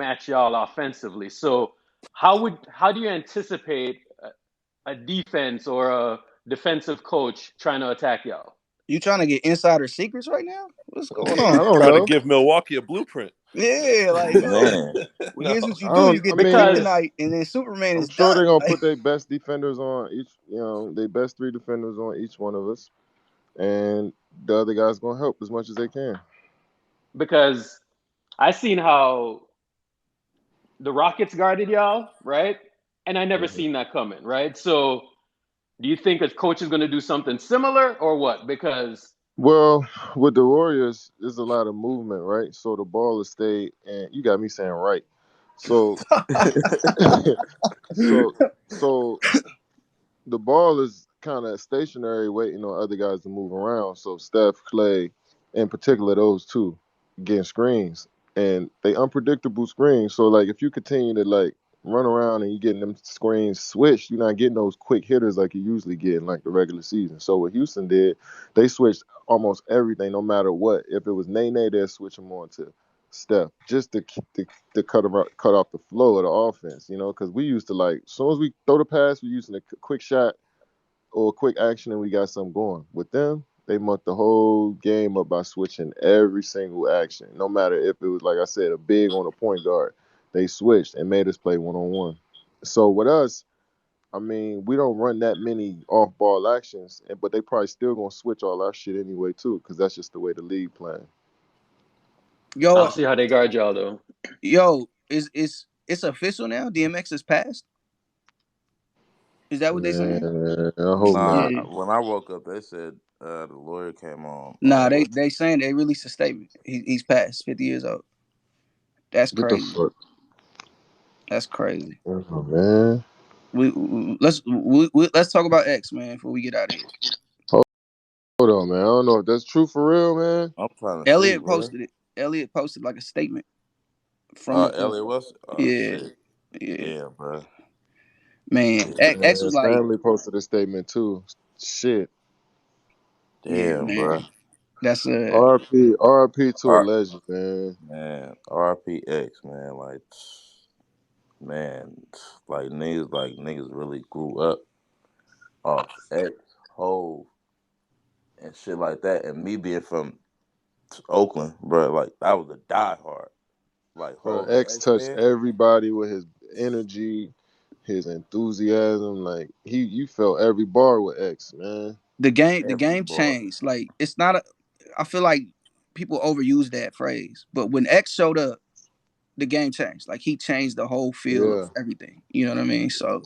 match y'all offensively. So how do you anticipate a defense or a defensive coach trying to attack y'all? You trying to get insider secrets right now? What's going I on? don't Trying to know. give Milwaukee a blueprint. Yeah, like yo. Man, Well, No. here's what you I do: don't. you get I the mean, Because kryptonite, and then Superman I'm is sure they're done. gonna Like, put their best defenders on each. Their best 3 defenders on each one of us, and the other guys gonna help as much as they can. because I seen how the Rockets guarded y'all, right? And I never Mhm. seen that coming, right? So do you think a coach is going to do something similar or what? Because Well, with the Warriors, there's a lot of movement, right? So the ball will stay, and you got me saying right. So, so, so the ball is kind of stationary, waiting on other guys to move around. So Steph, Clay, in particular, those two getting screens, and they unpredictable screens. So like, if you continue to like run around and you getting them screens switched, you're not getting those quick hitters like you usually get in like the regular season. So what Houston did, they switched almost everything, no matter what. If it was Nene, they'd switch them on to Steph just to cut off the flow of the offense, because we used to like as soon as we throw the pass, we using a quick shot or a quick action and we got something going. With them, they mucked the whole game up by switching every single action. No matter if it was, like I said, a big on a point guard, they switched and made us play one-on-one. So with us, I mean, we don't run that many off-ball actions, but they probably still gonna switch all our shit anyway too, because that's just the way the league playing. I yo, don't see how they guard y'all though. yo, is it's official now? DMX is passed. Is that what they saying? Man, I hope nah. not. Yeah. When I woke up, they said the lawyer came on. Nah, What? they saying they released a statement. He's passed, 50 years old. That's Get the crazy. fuck, That's crazy. oh, man. Let's talk about X, man, before we get out of here. Hold on, man. I don't know if that's true for real, man. I'm trying to see, Elliot bro. posted it. Elliot posted like a statement from the Elliot was. Oh yeah, shit. yeah. Yeah, bro. Man, Yeah. X Man, was like, family posted a statement too. Shit. yeah, Damn, bro. man. That's RP to a R legend, man. man, RPX, man. Man, like niggas really grew up off X, Hove, and shit like that. And me being from Oakland, bro, like I was a diehard, like Bro, Hove and X X touched fan. everybody with his energy, his enthusiasm. Like you felt every bar with X, man. the game. The Every game boy. changed. Like it's not a. I feel like people overuse that phrase, but when X showed up, the game changed. Like he changed the whole feel of Yeah, everything. You know what I mean? So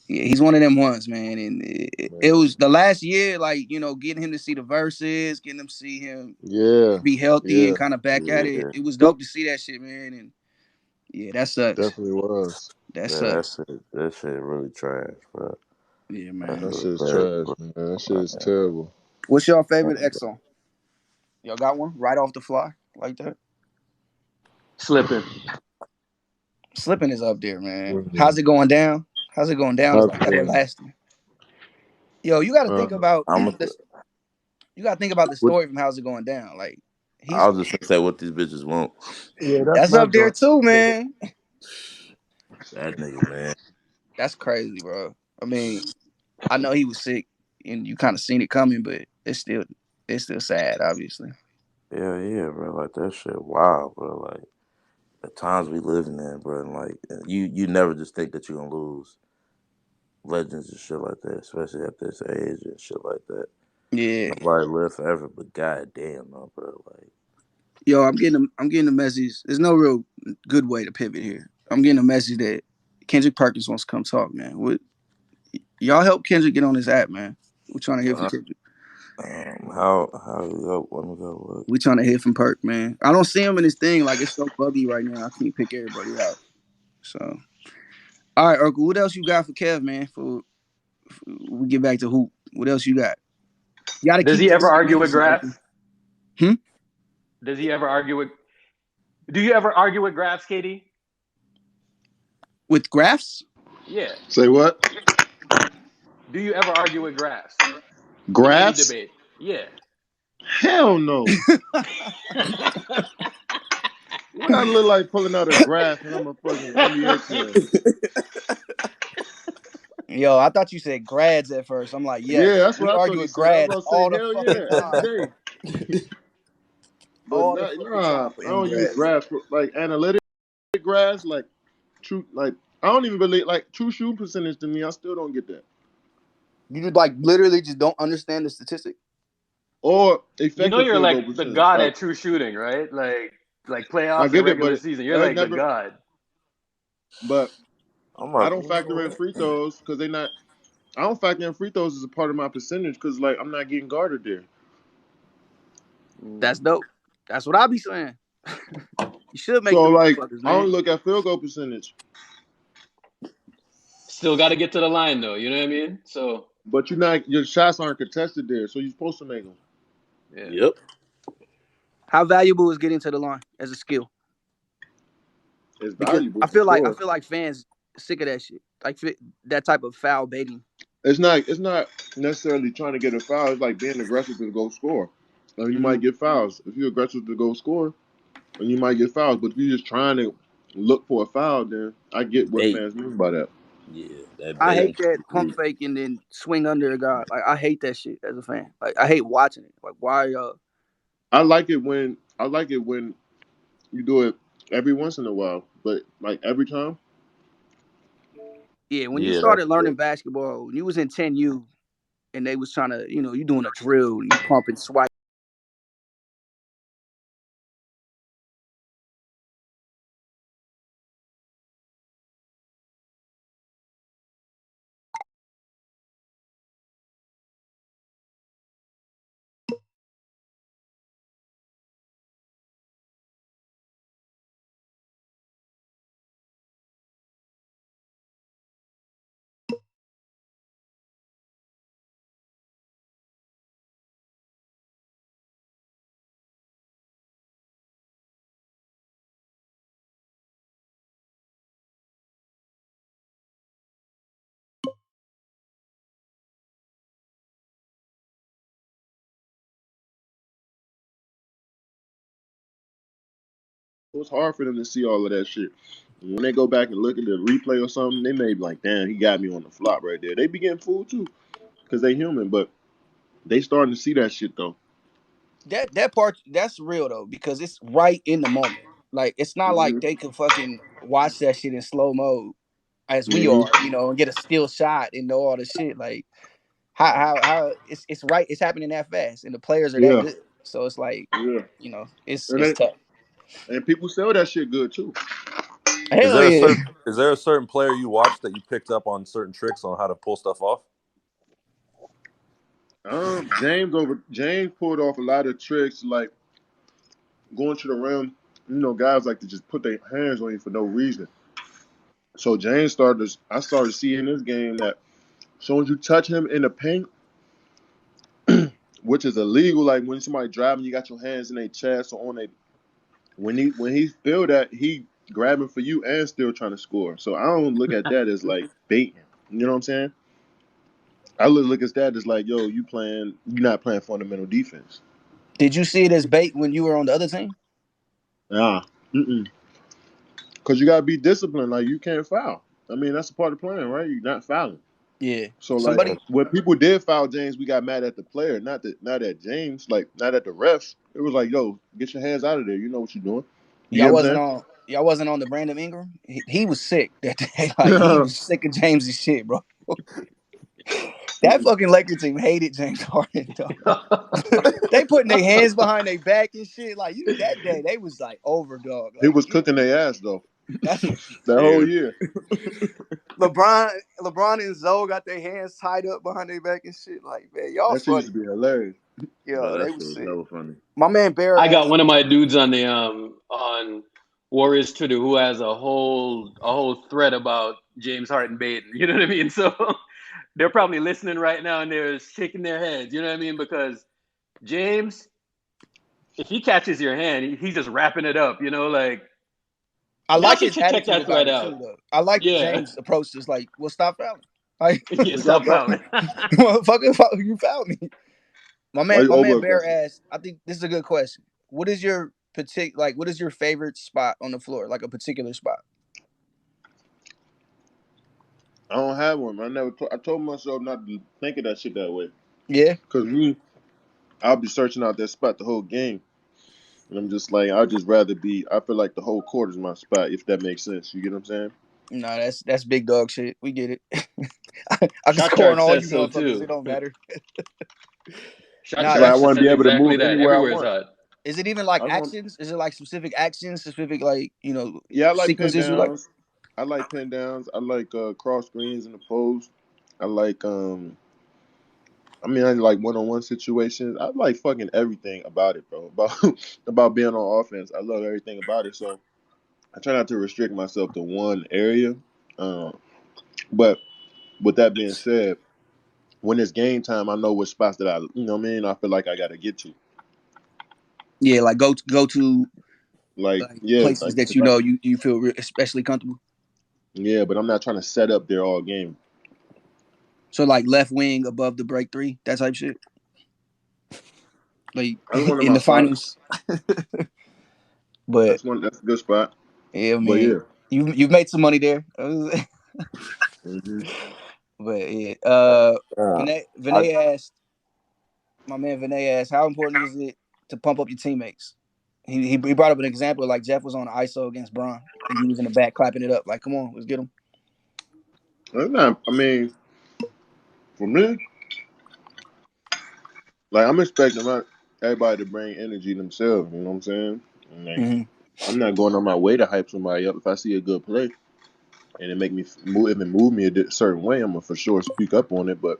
yeah, he's one of them ones, man. And it man. was the last year, like getting him to see the verses, getting him to see him Yeah, be healthy and yeah, kind of back at it. Yeah, It was dope to see that shit, man. And yeah, that sucks. definitely was. That yeah, sucks. that shit really trash, bro. Yeah, That man. That shit was shit's very, trash, man. That shit is terrible. What's your favorite X song? Y'all got one right off the fly like that? Slipping. Slipping is up there, man. How's Mhm. it going down? How's it going down? Is Up like there. everlasting. Yo, you got to think about I'm a, this. You got to think about the story from How's It Going Down. Like I he's was just gonna say what these bitches want. Yeah, that's that's my up there joint. too, man. That nigga, man. That's crazy, bro. I mean, I know he was sick, and you kind of seen it coming, but it's still sad, obviously. Yeah, yeah, bro. Like that shit, wow, bro. Like the times we living in, bro. And like you never just think that you're gonna lose legends and shit like that, especially at this age and shit like that. Yeah. Nobody live forever, but goddamn, no, bro. Like, Yo, I'm getting a message. There's no real good way to pivot here. I'm getting a message that Kendrick Perkins wants to come talk, man. Y'all help Kendrick get on this app, man. We're trying to hear from uh, Kendrick. how we go? Let me go look. We trying to hear from Perk, man. I don't see him in this thing. Like it's so buggy right now. I can't pick everybody out. So, all right, Urkel, what else you got for Kev, man? For we get back to hoop. What else you got? You got to Does keep he this ever argue with mention Graphs? open. Hmm? Does he ever argue with? Do you ever argue with Graphs, Katie? With graphs? Yeah. Say what? Do you ever argue with Graphs in any Graphs? debate? Yeah. Hell no. Why I look like pulling out a graph and I'm a fucking NBA player? Yo, I thought you said grads at first. I'm like, Yeah, yes, that's we what I argue thought you with said. I was grads about to say, all the hell fucking yeah, time, every bro. day. But All the not, fucking nah, time for I M don't use grads. graphs like analytic graphs, like true, like I don't even believe like true shooting percentage to me. I still don't get that. You just like literally just don't understand the statistic. Or You know effective you're field like goal the percentage. god Like at true shooting, right? Like I playoffs and get it, regular but season. You're I like the never. god. But I'm I like, don't you know factor in what? free throws because they not. I don't factor in free throws as a part of my percentage because like I'm not getting guarded there. That's dope. That's what I be saying. You should make So them like motherfuckers, I don't man. look at field goal percentage, Still got to get to the line though. You know what I mean? So but your shots aren't contested there, so you're supposed to make them. yeah. Yep. How valuable is getting to the line as a skill? It's Because valuable I for feel like sure. fans sick of that shit. Like that type of foul baiting. It's not necessarily trying to get a foul. It's like being aggressive to go score. Like you Mm-hmm. might get fouls if you're aggressive to go score, and you might get fouls. But if you're just trying to look for a foul, then I get what Bait. fans mean by that. Yeah, that I bait. hate that pump fake and then swing under a guy. Like I hate that shit as a fan. Like I hate watching it. Like why? I like it when you do it every once in a while, but like every time, Yeah, when you Yeah, that's started learning it. basketball, when you was in 10U and they was trying to, you doing a drill and you pumping swipe. it was hard for them to see all of that shit. When they go back and look at the replay or something, they may be like, "Damn, he got me on the flop right there." They be getting fooled too because they human, but they starting to see that shit though. That part that's real though because it's right in the moment. Like it's not like Hmm. they can fucking watch that shit in slow mode as we Hmm. are, and get a still shot and know all the shit. Like how it's right. It's happening that fast, and the players are that Yeah, good. So it's like, yeah, and it's they, tough. and people sell that shit good too. Is Hell there a yeah. certain is there a certain player you watched that you picked up on certain tricks on how to pull stuff off? James pulled off a lot of tricks like going to the rim. Guys like to just put their hands on you for no reason. So I started seeing this game that as soon as you touch him in the paint, which is illegal, like when somebody driving, you got your hands in their chest or on their when he feel that he grabbing for you and still trying to score. So I don't look at that as like baiting. You know what I'm saying? I look at that as like, yo, you're not playing fundamental defense. Did you see it as bait when you were on the other team? Nah, because you gotta be disciplined. Like you can't foul. I mean, that's a part of playing, right? You're not fouling. Yeah. So like Somebody. when people did foul James, we got mad at the player, not at James, like not at the refs. It was like, yo, get your hands out of there. You know what you're doing. You get Y'all what wasn't I'm on. Y'all wasn't on the Brandon Ingram. He was sick that day. Like he saying? was sick of James's shit, bro. That fucking Laker team hated James Harden, dog. They putting their hands behind their back and shit. Like that day, they was like over, dog. He Like was cooking their ass though that's that whole Yeah. year. LeBron and Zoe got their hands tied up behind their back and shit. Like, man, y'all That shit used funny. to be hilarious. Yeah, Bro, they that shit was was sick. hella funny. My man Bear I got asked. one of my dudes on the on Warriors Twitter who has a whole thread about James Harden baiting. You know what I mean? So they're probably listening right now and they're shaking their heads. You know what I mean? Because James, if he catches your hand, he's just wrapping it up. Like I y'all like should his check attitude that about thread it out. too, though. I like Yeah, James' approach. Just like, well, stop fouling. Like, yeah, Cause y'all stop got fouling. motherfucker, you fouled me. why you My man over Bear aggressive? asked. I think this is a good question. What is your what is your favorite spot on the floor? Like a particular spot? I don't have one. I told myself not to think of that shit that way. Yeah. Cause I'll be searching out that spot the whole game, and I'm just like, I'd just rather be. I feel like the whole court is my spot, if that makes sense. You get what I'm saying? No, that's big dog shit. We get it. I can Shot score on chart all says you so motherfuckers. It too. don't matter. Shot Nah, Like I chart that's. want to be says able to exactly move that. anywhere I Everywhere is want. hot. Is it even like I just want. actions? Is it like specific actions, specific like Yeah, I like pin sequences you like? downs. I like pin downs. I like cross screens in the post. I like I like one-on-one situations. I like fucking everything about it, bro. About about being on offense. I love everything about it. So I try not to restrict myself to one area. Um, but with that being said, when it's game time, I know which spots that I feel like I got to get to. Yeah, like go to Like, like yeah, places like that if I, you feel especially comfortable. yeah, but I'm not trying to set up there all game. So like left wing above the break three, that type shit. Like That's one of in my the spots. finals. But That's a good spot. yeah, But man, yeah. you've made some money there. Hmm. But yeah, Yeah. I Vinay asked, my man Vinay asked, how important is it to pump up your teammates? He brought up an example like Jeff was on ISO against Braun and you was in the back clapping it up like, come on, let's get him. That's not. I mean, for me, like I'm expecting everybody to bring energy themselves. You know what I'm saying? And, like, Mm-hmm. I'm not going on my way to hype somebody up. If I see a good play and it make me move, if it move me a certain way, I'm gonna for sure speak up on it. But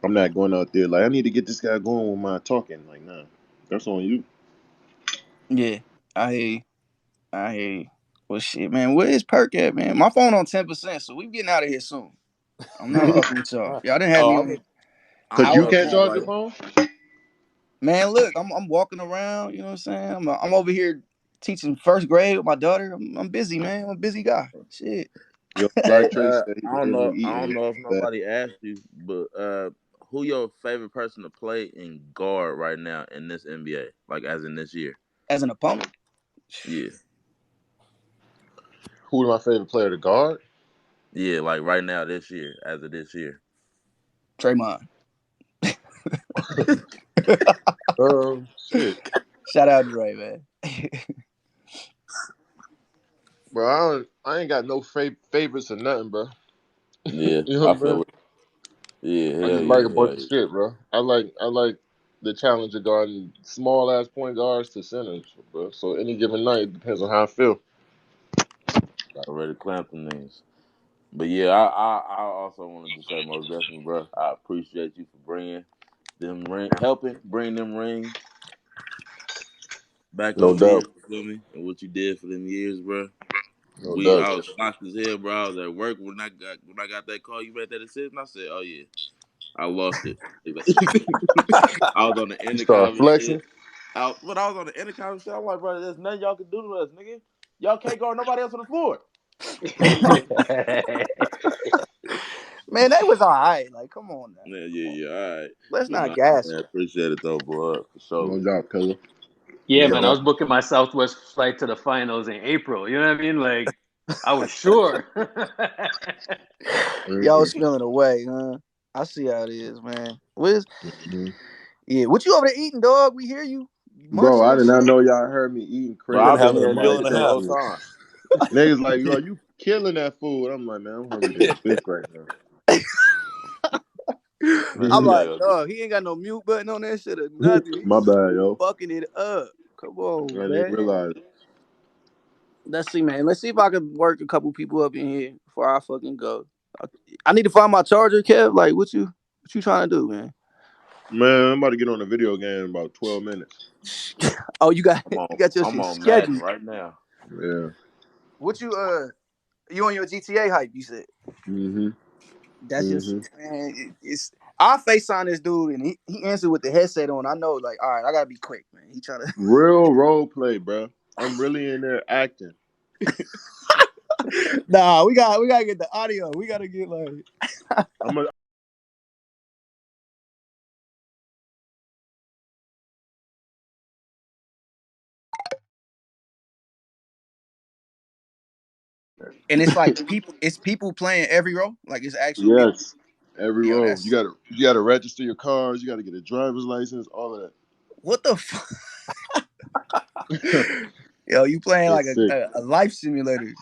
I'm not going out there like I need to get this guy going with my talking. Like, nah, that's on you. Yeah, I hear you. I hear you. Well, shit, man, where is Perk at, man? My phone on 10%, so we getting out of here soon. I'm not fucking with y'all. Y'all didn't have me oh, on I Cause don't you hours know if can't long. charge your anybody. phone. Man, look, I'm walking around. You know what I'm saying? I'm over here teaching first grade with my daughter. I'm busy, man. I'm a busy guy. Shit. Yo, Hey, Black Trace said he literally I don't eating know if that. nobody asked you, but who your favorite person to play in guard right now in this NBA? Like as in this year? As an opponent, Yeah, Who's my favorite player to guard? yeah, like right now this year, as of this year. Draymond. Shit, Shout out Dre, man. bro. I ain't got no favorites or nothing, bro. Yeah, You know I what I'm saying? feel it. Yeah, I hell just yeah, like a bunch hell of yeah. shit, bro. I like the challenge of guarding small ass point guards to centers, bro. So any given night it depends on how I feel. Got ready to clamp them niggas. But yeah, I also wanted to say most definitely, bro. I appreciate you for bringing helping bring them rings back No over here. doubt, You feel me? And what you did for them years, bro. no I doubt. was shocked as hell, bro. I was at work when I got that call. You made that decision. I said, "Oh yeah, I lost it." I was on the You intercom start and shit. flexing. When I was on the intercom and shit, I'm like, "Bro, there's nothing y'all can do to us, nigga. Y'all can't guard nobody else on the floor." Man, that was all right. Like, come on now. Yeah, yeah, yeah. All right, Let's but not nah, gas man, it. appreciate it though, bro, for sure. No doubt, Killer. Yeah, No man, I doubt. was booking my Southwest flight to the finals in April. You know what I mean? Like, I was sure. Y'all was Mm-hmm. feeling away, huh? I see how it is, man. Wiz, Mm-hmm. yeah, what you over there eating, dog? We hear you. You Bro, munching I and did not shit. know y'all heard me eating Bro, I've been I've crazy been having for a hearing meal that like and a shit the half. whole seconds. time. Niggas like, yo, you killing that food. I'm like, man, I'm hungry than a bitch right now. Man, I'm this Mhm. like, nigga, dog, he ain't got no mute button on that shit or nothing. My He's bad, yo. fucking it up. Come I on, didn't man. realize. Let's see, man. Let's see if I can work a couple people up in here before I fucking go. I need to find my charger, Kev. Like, what you trying to do, man? Man, I'm about to get on a video game in about 12 minutes. Oh, you got I'm on you got your I'm shit on Madden scheduled. right now. Yeah. What you on your GTA hype? You said Mm-hmm. that's just Mm-hmm. man. It's I FaceTime this dude and he answered with the headset on. I know, like, all right, I gotta be quick, man. He trying to. Real role play, bro. I'm really in there acting. Nah, we gotta get the audio. We gotta get like. I'm a, And it's like people playing every row. Like it's actual people. Yes, every Yo, row. that's You gotta register your cars. You gotta get a driver's license. All of what the fuck. that. Yo, you playing like It's sick. a life simulator.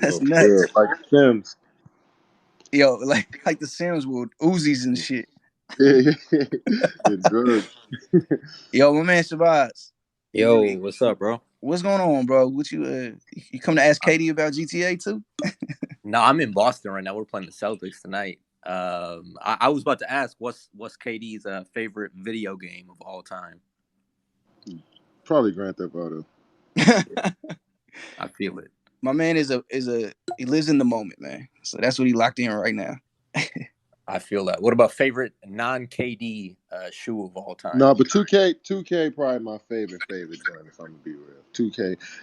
That's No, for real. nuts. Like Sims. Yo, like the Sims with Uzis and shit. Yeah, and drugs. Yo, my man Shabazz. Yo, what's up, bro? What's going on, bro? What you come to ask Katie about GTA too? No, I'm in Boston right now. We're playing the Celtics tonight. I was about to ask what's KD's favorite video game of all time. Probably Grand Theft Auto. I feel it. My man he lives in the moment, man. So that's what he locked in right now. I feel that. What about favorite non-KD shoe of all time? No, but 2K probably my favorite joint, if I'm gonna be real. 2K.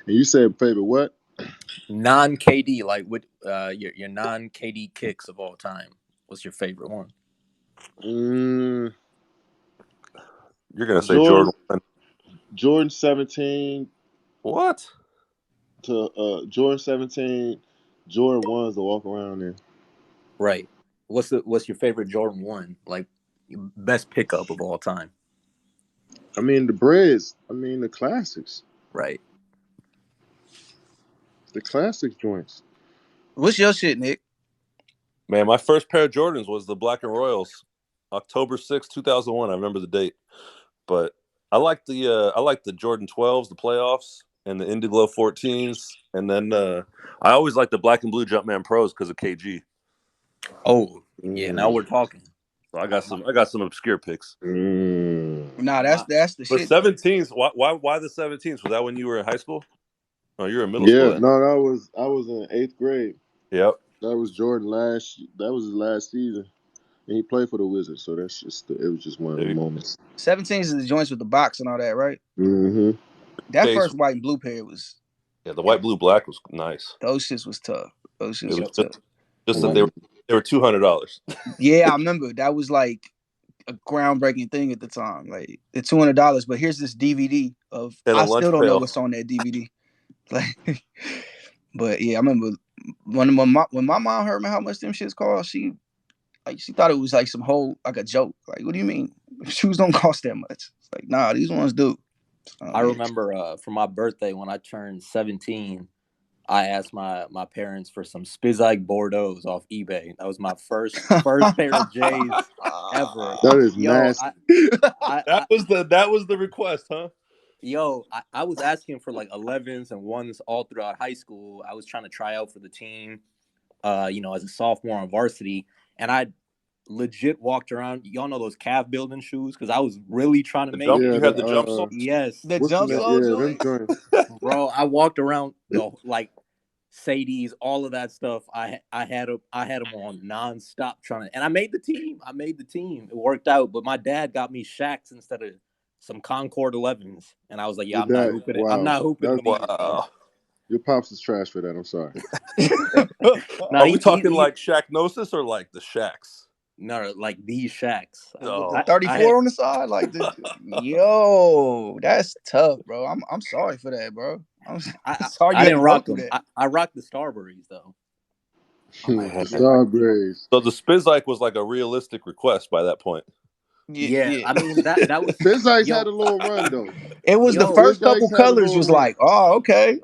And you said favorite what? Non-KD, like with your non-KD kicks of all time. What's your favorite one? Mm, You're gonna say Jordan. Jordan 17 What? to Jordan 17, Jordan 1s to walk around in. Right. What's your favorite Jordan 1? Like best pickup of all time? I mean the breads. I mean the classics. Right. The classic joints. What's your shit, Nick? Man, my first pair of Jordans was the Black and Royals, October 6, 2001. I remember the date. But I like the Jordan 12s, the playoffs, and the Indiglo 14s, and then I always like the black and blue Jumpman Pros because of KG. Oh, yeah, now we're talking. So I got some obscure picks. Nah, that's the But shit. 17s, why the 17s? Was that when you were in high school? Oh, you were in middle Yeah, school. no, I was in 8th grade. Yep. That was Jordan that was his last season. And he played for the Wizards, so it was just one of the moments. 17s is the joints with the box and all that, right? Mm-hmm. That first white and blue pair was. Yeah, the white, blue, black was nice. Those shits was tough. Those shits was tough. Just that they were $200. Yeah, I remember that was like a groundbreaking thing at the time. Like the $200, but here's this DVD of. I still don't know what's on that DVD. Like, but yeah, I remember when my mom heard me how much them shits cost, she thought it was like some whole like a joke. Like, what do you mean shoes don't cost that much? It's like, nah, these ones do. I remember for my birthday when I turned 17, I asked my parents for some Spizike Bordeaux's off eBay. That was my first pair of J's ever. That is nasty. That was the request, huh? Yo, I was asking for like 11s and 1s all throughout high school. I was trying to try out for the team, as a sophomore on varsity, and I legit walked around. Y'all know those calf building shoes? Because I was really trying to make it. You had the jump soles? Yes. The jump soles, bro. I walked around Sadie's, all of that stuff. I had them on nonstop and I made the team. It worked out, but my dad got me Shaqs instead of some Concord 11s, and I was like, I'm not hooping. Wow. I'm not hooping. Wow. Your pops is trash for that. I'm sorry. Are we talking like Shaqnosis or like the Shaqs? No, like these Shaqs. The 34 on the side, like yo, that's tough, bro. I'm sorry for that, bro. I'm sorry. I didn't rock them. I rocked the Starburys though. Starburys. So the Spizike was like a realistic request by that point. Yeah. I mean that was. Spizikes had a little run though. It was the first couple colors was like, oh, okay.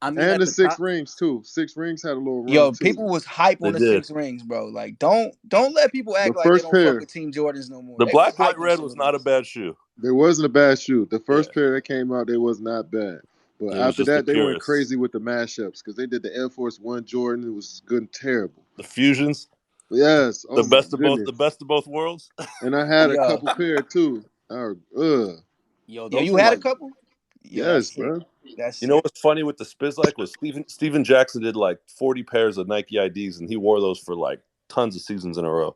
I mean, and the 6 rings too. 6 rings had a little run. Yo, too. people was hype on the 6 rings, bro. Like, don't let people act like they don't fuck with Team Jordans no more. The black, white, red was not a bad shoe. It wasn't a bad shoe. The first pair that came out, they was not bad. But after that, they went crazy with the mashups because they did the Air Force One Jordan. It was good and terrible. The fusions. Yes, the best of both worlds. And I had a couple pair too. Yo, you had a couple? Yes, bro. You know what's funny with the Spizike was Steven Jackson did like 40 pairs of Nike IDs, and he wore those for like tons of seasons in a row.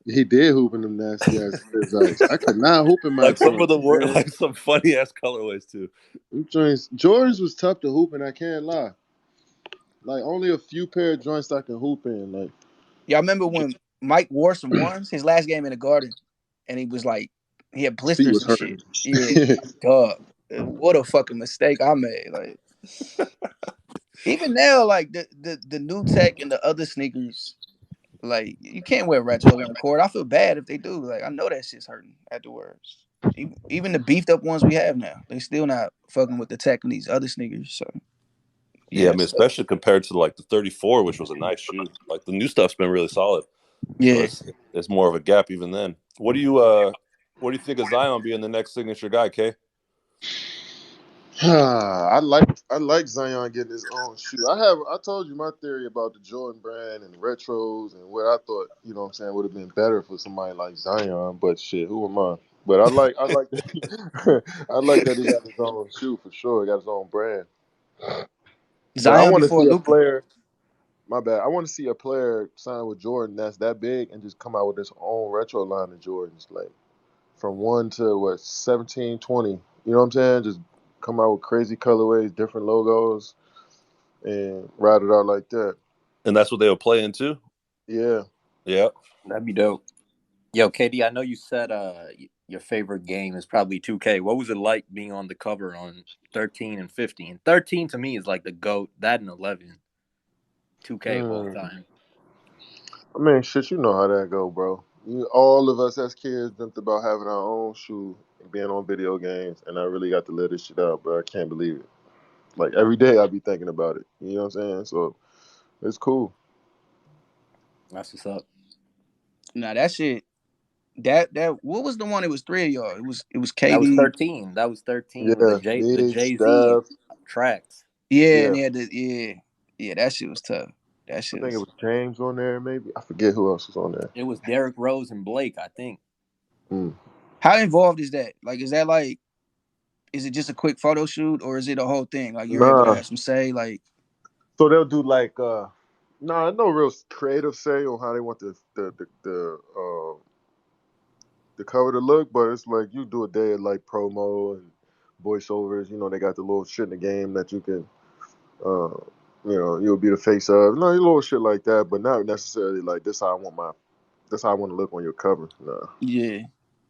He did hoop in them nasty ass Spizikes. I could not hoop in my like some of the like some funny ass colorways too. Jordans was tough to hoop in. I can't lie. Like only a few pair of joints I can hoop in. Like, y'all remember when Mike wore some ones his last game in the Garden, and he was like, he had blisters and shit. Yeah, dog. What a fucking mistake I made. Like, Even now, like the new tech and the other sneakers, like you can't wear retro and record. I feel bad if they do. Like I know that shit's hurting afterwards. Even the beefed up ones we have now, they still not fucking with the tech and these other sneakers. So Yeah, I yeah, mean, especially compared to like the 34, which was a nice shoe. Like the new stuff's been really solid. So yeah. it's more of a gap even then. What do you think of Zion being the next signature guy, Kay? I like Zion getting his own shoe. I told you my theory about the Jordan brand and the retros and what I thought, you know what I'm saying, would have been better for somebody like Zion, but shit, who am I? But I like that I like that he got his own shoe for sure. He got his own brand. But I Zion want to before see a Luka. player, my bad. I want to see a player sign with Jordan that's that big and just come out with his own retro line of Jordans. Like from 1 to what 17, 20. You know what I'm saying? Just come out with crazy colorways, different logos, and ride it out like that. And that's what they were playing too. Yeah. Yeah. That'd be dope. Yo, KD, I know you said your favorite game is probably 2K. What was it like being on the cover on 13 and 15? 13 to me is like the GOAT. That and 11. 2K of all time. I mean, shit, you know how that go, bro. All of us as kids dreamt about having our own shoe and being on video games, and I really got to let this shit out, bro. I can't believe it. Like every day I be thinking about it. You know what I'm saying? So it's cool. That's what's up. Nah, that shit. That what was the one? It was three of y'all. It was That was KD. 13. That was 13 with Yeah, the me, Jay-Z Steph. tracks. Yeah, and Yeah, they had yeah. That shit was tough. That I shit think it was. was James on there. Maybe I forget who else was on there. It was Derrick Rose and Blake, I think. Mm. How involved is that? Like, is that like, is it just a quick photo shoot or is it a whole thing? Like, you're able to Nah, have some say, like, so they'll do like nah, no real creative say on how they want the cover to look, but it's like you do a day of like promo and voiceovers. You know, they got the little shit in the game that you can, uh, you'll be the face of. No, little shit like that, but not necessarily like this how I want to look on your cover. No. yeah.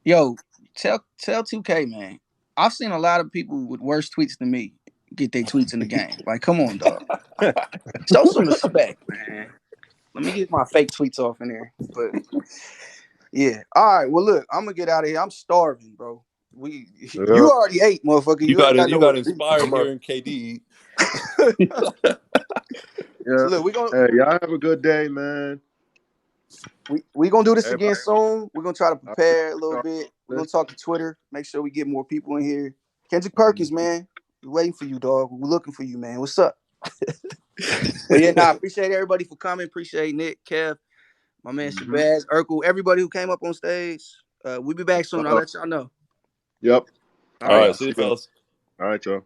Yo, tell 2K, man. I've seen a lot of people with worse tweets than me get their tweets in the game. Like, come on, dog. Show some respect, man. Let me get my fake tweets off in there. But yeah. All right. Well, look, I'm gonna get out of here. I'm starving, bro. Yeah, You already ate, motherfucker. You You ain't got got you nowhere got to be. inspired I'm about. hearing KD. Yeah. So look, Hey, y'all have a good day, man. we gonna do this again Everybody, soon. We're gonna try to I appreciate prepare a little y'all bit. We're gonna listening. talk to Twitter, make sure we get more people in here. Kendrick Perkins, man. We're waiting for you, dog. We're looking for you, man. What's up? But yeah, nah, appreciate everybody for coming. Appreciate Nick, Kev, my man Shabazz, Urkel, everybody who came up on stage. We'll be back soon. I'll let y'all know. Yep. All All right, right, y'all. see you, See ya. fellas. All right, y'all.